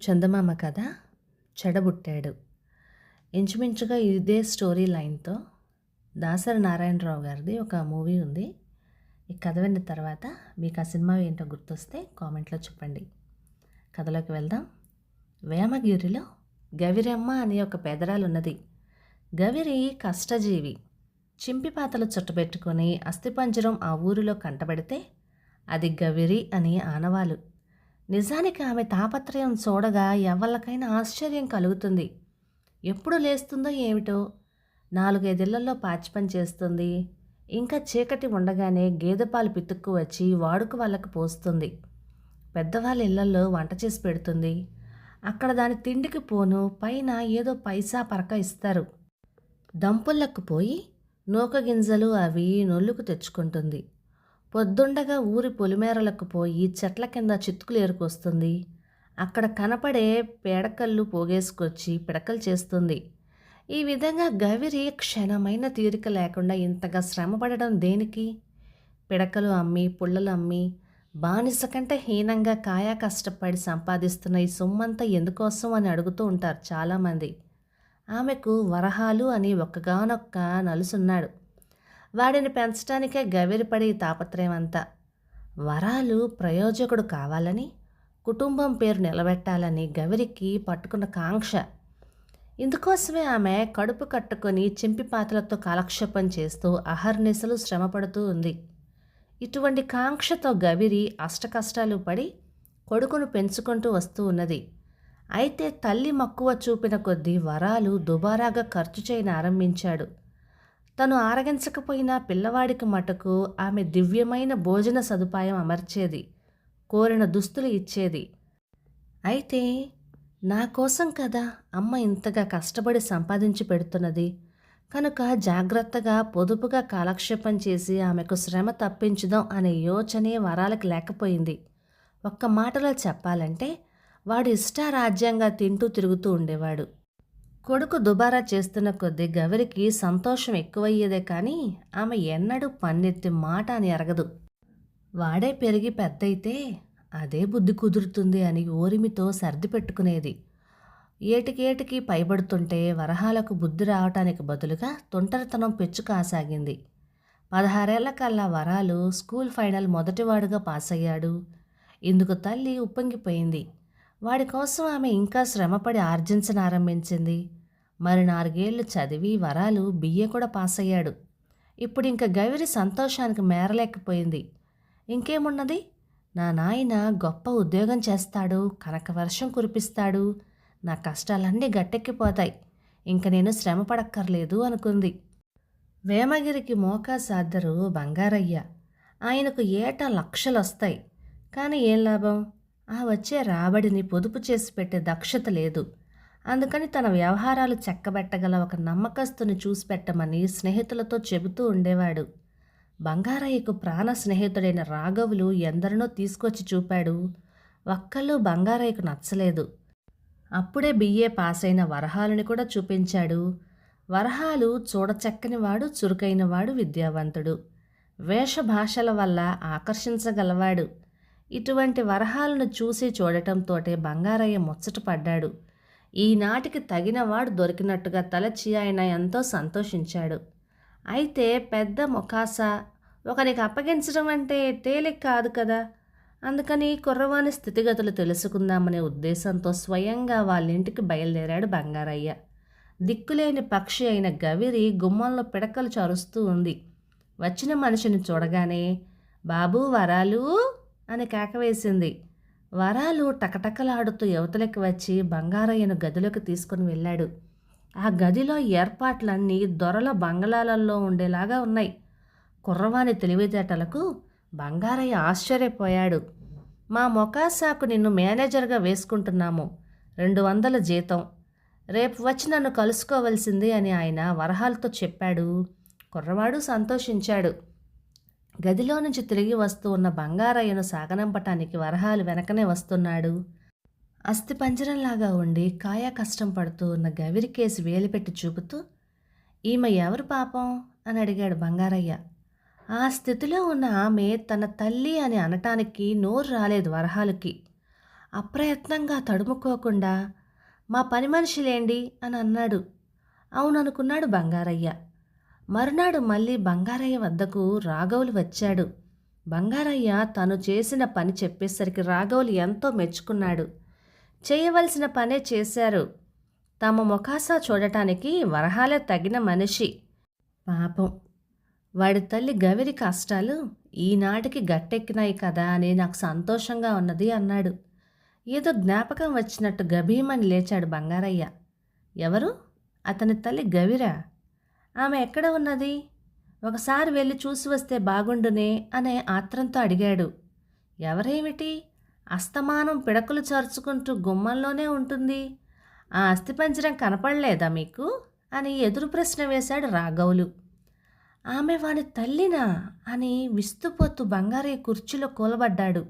చందమామ కథ చెడబుట్టాడు. ఇంచుమించుగా ఇదే స్టోరీ లైన్‌తో దాసరి నారాయణరావు గారిది ఒక మూవీ ఉంది. ఈ కథ విన్న తర్వాత మీకు ఆ సినిమా ఏంటో గుర్తొస్తే కామెంట్‌లో చెప్పండి. కథలోకి వెళ్దాం. వేమగిరిలో గవిరమ్మ అనే ఒక పెదరాలున్నది. గవిరి కష్టజీవి. చింపిపాతలు చుట్టబెట్టుకొని అస్థిపంజరం ఆ ఊరిలో కంటబడితే అది గవిరి అని ఆనవాలు. నిజానికి ఆమె తాపత్రయం చూడగా ఎవళ్ళకైనా ఆశ్చర్యం కలుగుతుంది. ఎప్పుడు లేస్తుందో ఏమిటో, 4-5 పాచి పని చేస్తుంది. ఇంకా చీకటి ఉండగానే గేదె పాలు పితుక్కు వచ్చి వాడుక వాళ్ళకు పోస్తుంది. పెద్దవాళ్ళ ఇళ్లల్లో వంట చేసి పెడుతుంది. అక్కడ దాని తిండికి పోను పైన ఏదో పైసా పరక ఇస్తారు. దంపుళ్ళకు పోయి నూక గింజలు అవి నొల్లుకు తెచ్చుకుంటుంది. పొద్దుండగా ఊరి పొలిమేరలకు పోయి చెట్ల కింద చితుకులు ఏరుకొస్తుంది. అక్కడ కనపడే పేడకల్లు పోగేసుకొచ్చి పిడకలు చేస్తుంది. ఈ విధంగా గవిరి క్షణమైన తీరిక లేకుండా ఇంతగా శ్రమపడడం దేనికి? పిడకలు అమ్మి పుల్లలు అమ్మి బానిస కంటే హీనంగా కాయా కష్టపడి సంపాదిస్తున్న ఈ సొమ్మంతా ఎందుకోసం అని అడుగుతూ ఉంటారు చాలామంది. ఆమెకు వరహాలు అని ఒక్కగానొక్క నలుసున్నాడు. వాడిని పెంచడానికే గవిరిపడి తాపత్రయం అంతా. వరాలు ప్రయోజకుడు కావాలని, కుటుంబం పేరు నిలబెట్టాలని గవిరికి పట్టుకున్న కాంక్ష. ఇందుకోసమే ఆమె కడుపు కట్టుకొని చింపిపాతలతో కాలక్షేపం చేస్తూ అహర్నిశలు శ్రమపడుతూ ఉంది. ఇటువంటి కాంక్షతో గవిరి అష్టకష్టాలు పడి కొడుకును పెంచుకుంటూ వస్తూ ఉన్నది. అయితే తల్లి మక్కువ చూపిన కొద్దీ వరాలు దుబారాగా ఖర్చు చేయని ఆరంభించాడు. తను ఆరగించకపోయినా పిల్లవాడికి మటుకు ఆమె దివ్యమైన భోజన సదుపాయం అమర్చేది, కోరిన దుస్తులు ఇచ్చేది. అయితే నా కోసం కదా అమ్మ ఇంతగా కష్టపడి సంపాదించి పెడుతున్నది కనుక జాగ్రత్తగా పొదుపుగా కాలక్షేపం చేసి ఆమెకు శ్రమ తప్పించుదాం అనే యోచనే వరాలకు లేకపోయింది. ఒక్క మాటలో చెప్పాలంటే వాడు ఇష్టారాజ్యంగా తింటూ తిరుగుతూ ఉండేవాడు. కొడుకు దుబారా చేస్తున్న కొద్దీ గవిరికి సంతోషం ఎక్కువయ్యేదే కానీ ఆమె ఎన్నడూ పన్నెత్తి మాట అని ఎరగదు. వాడే పెరిగి పెద్దయితే అదే బుద్ధి కుదురుతుంది అని ఓరిమితో సర్ది పెట్టుకునేది. ఏటికేటికి పైబడుతుంటే వరహాలకు బుద్ధి రావటానికి బదులుగా తొంటరితనం పెచ్చు కాసాగింది. 16 కల్లా వరాలు స్కూల్ ఫైనల్ మొదటివాడుగా పాస్ అయ్యాడు. ఇందుకు తల్లి ఉప్పొంగిపోయింది. వాడి కోసం ఆమె ఇంకా శ్రమపడి ఆర్జించనారంభించింది. మరి 4 ఏళ్లు చదివి వరాలు బిఏ కూడా పాస్ అయ్యాడు. ఇప్పుడు ఇంక గవిరి సంతోషానికి మేరలేకపోయింది. ఇంకేమున్నది, నా నాయన గొప్ప ఉద్యోగం చేస్తాడు, కనక వర్షం కురిపిస్తాడు, నా కష్టాలన్నీ గట్టెక్కిపోతాయి, ఇంక నేను శ్రమ పడక్కర్లేదు అనుకుంది. వేమగిరికి మోకా సాద్దరు బంగారయ్య. ఆయనకు ఏటా లక్షలొస్తాయి. కానీ ఏం లాభం? ఆ వచ్చే రాబడిని పొదుపు చేసి పెట్టే దక్షత లేదు. అందుకని తన వ్యవహారాలు చెక్కబెట్టగల ఒక నమ్మకస్తుని చూసి పెట్టమని స్నేహితులతో చెబుతూ ఉండేవాడు. బంగారయ్యకు ప్రాణ స్నేహితుడైన రాఘవులు ఎందరినో తీసుకొచ్చి చూపాడు. ఒక్కళ్ళు బంగారయ్యకు నచ్చలేదు. అప్పుడే బిఏ పాస్ అయిన వరహాలుని కూడా చూపించాడు. వరహాలు చూడచక్కనివాడు, చురుకైనవాడు, విద్యావంతుడు, వేషభాషల వల్ల ఆకర్షించగలవాడు. ఇటువంటి వరహాలను చూసి చూడటంతోటే బంగారయ్య ముచ్చటపడ్డాడు. ఈనాటికి తగినవాడు దొరికినట్టుగా తలచి ఆయన ఎంతో సంతోషించాడు. అయితే పెద్ద ముఖాస ఒకరికి అప్పగించడం అంటే తేలిక కాదు కదా. అందుకని కుర్రవాని స్థితిగతులు తెలుసుకుందామనే ఉద్దేశంతో స్వయంగా వాళ్ళింటికి బయలుదేరాడు బంగారయ్య. దిక్కులేని పక్షి అయిన గవిరి గుమ్మంలో పిడకలు చరుస్తూ ఉంది. వచ్చిన మనిషిని చూడగానే బాబూ వరాలు అని కేకవేసింది. వరాలు టకటకలాడుతూ యువతలకి వచ్చి బంగారయ్యను గదిలోకి తీసుకుని వెళ్ళాడు. ఆ గదిలో ఏర్పాట్లన్నీ దొరల బంగళాలలో ఉండేలాగా ఉన్నాయి. కుర్రవాని తెలివితేటలకు బంగారయ్య ఆశ్చర్యపోయాడు. మా మొకాసాకు నిన్ను మేనేజర్గా వేసుకుంటున్నాము, 200 జీతం, రేపు వచ్చి నన్ను కలుసుకోవలసింది అని ఆయన వరహాలతో చెప్పాడు. కుర్రవాడు సంతోషించాడు. గదిలో నుంచి తిరిగి వస్తూ ఉన్న బంగారయ్యను సాగనంపటానికి వరహాలు వెనకనే వస్తున్నాడు. అస్థిపంజరంలాగా ఉండి కాయా కష్టం పడుతూ ఉన్న గవిరికేసి వేలిపెట్టి చూపుతూ, ఈమె ఎవరు పాపం అని అడిగాడు బంగారయ్య. ఆ స్థితిలో ఉన్న ఆమె తన తల్లి అని అనటానికి నోరు రాలేదు వరహాలకి. అప్రయత్నంగా తడుముకోకుండా మా పని మనిషిలేండి అని అన్నాడు. అవుననుకున్నాడు బంగారయ్య. మరునాడు మళ్ళీ బంగారయ్య వద్దకు రాఘవులు వచ్చాడు. బంగారయ్య తను చేసిన పని చెప్పేసరికి రాఘవులు ఎంతో మెచ్చుకున్నాడు. చేయవలసిన పనే చేశారు. తమ ముఖాసా చూడటానికి వరహాలే తగిన మనిషి. పాపం వాడి తల్లి గవిరి కష్టాలు ఈనాటికి గట్టెక్కినాయి కదా అని నాకు సంతోషంగా ఉన్నది అన్నాడు. ఏదో జ్ఞాపకం వచ్చినట్టు గభీమని లేచాడు బంగారయ్య. ఎవరు? అతని తల్లి గవిరా? ఆమె ఎక్కడ ఉన్నది? ఒకసారి వెళ్ళి చూసి వస్తే బాగుండునే అనే ఆత్రంతో అడిగాడు. ఎవరేమిటి? అస్తమానం పిడకలు చరుచుకుంటూ గుమ్మంలోనే ఉంటుంది. ఆ అస్థిపంజరం కనపడలేదా మీకు అని ఎదురు ప్రశ్న వేశాడు రాఘవులు. ఆమె వాని తల్లినా అని విస్తుపోతూ బంగారయ్య కుర్చీలో కూలబడ్డాడు.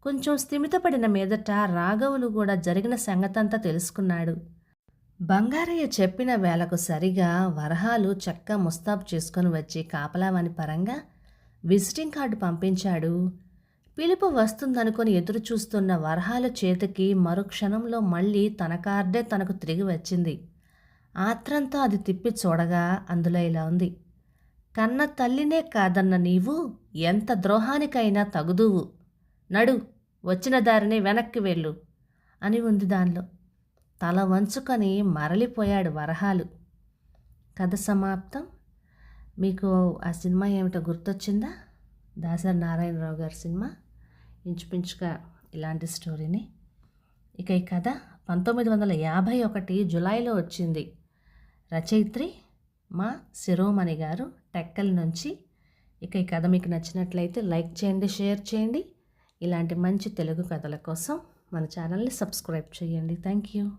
కొంచెం స్థిమితపడిన మీదట రాఘవులు కూడా జరిగిన సంగతంతా తెలుసుకున్నాడు. బంగారయ్య చెప్పిన వేళకు సరిగా వరహాలు చక్క ముస్తాబు చేసుకొని వచ్చి కాపలావాని పరంగా విజిటింగ్ కార్డు పంపించాడు. పిలుపు వస్తుందనుకొని ఎదురు చూస్తున్న వరహాల చేతికి మరుక్షణంలో మళ్ళీ తన కార్డే తనకు తిరిగి వచ్చింది. ఆత్రంతో అది తిప్పి చూడగా అందులో ఇలా ఉంది. కన్న తల్లినే కాదన్న నీవు ఎంత ద్రోహానికైనా తగుదువు, నడు, వచ్చిన దారిని వెనక్కి వెళ్ళు అని ఉంది దానిలో. తల వంచుకొని మరలిపోయాడు వరహాలు. కథ సమాప్తం. మీకు ఆ సినిమా ఏమిటో గుర్తొచ్చిందా? దాసరి నారాయణరావు గారి సినిమా. ఇంచుమించుగా ఇలాంటి స్టోరీని. ఇక ఈ కథ 1951 జులైలో వచ్చింది. రచయిత్రి మా శిరోమణి గారు, టెక్కల్ నుంచి. ఇక ఈ కథ మీకు నచ్చినట్లయితే లైక్ చేయండి, షేర్ చేయండి. ఇలాంటి మంచి తెలుగు కథల కోసం మన ఛానల్ని సబ్స్క్రైబ్ చేయండి. Thank you.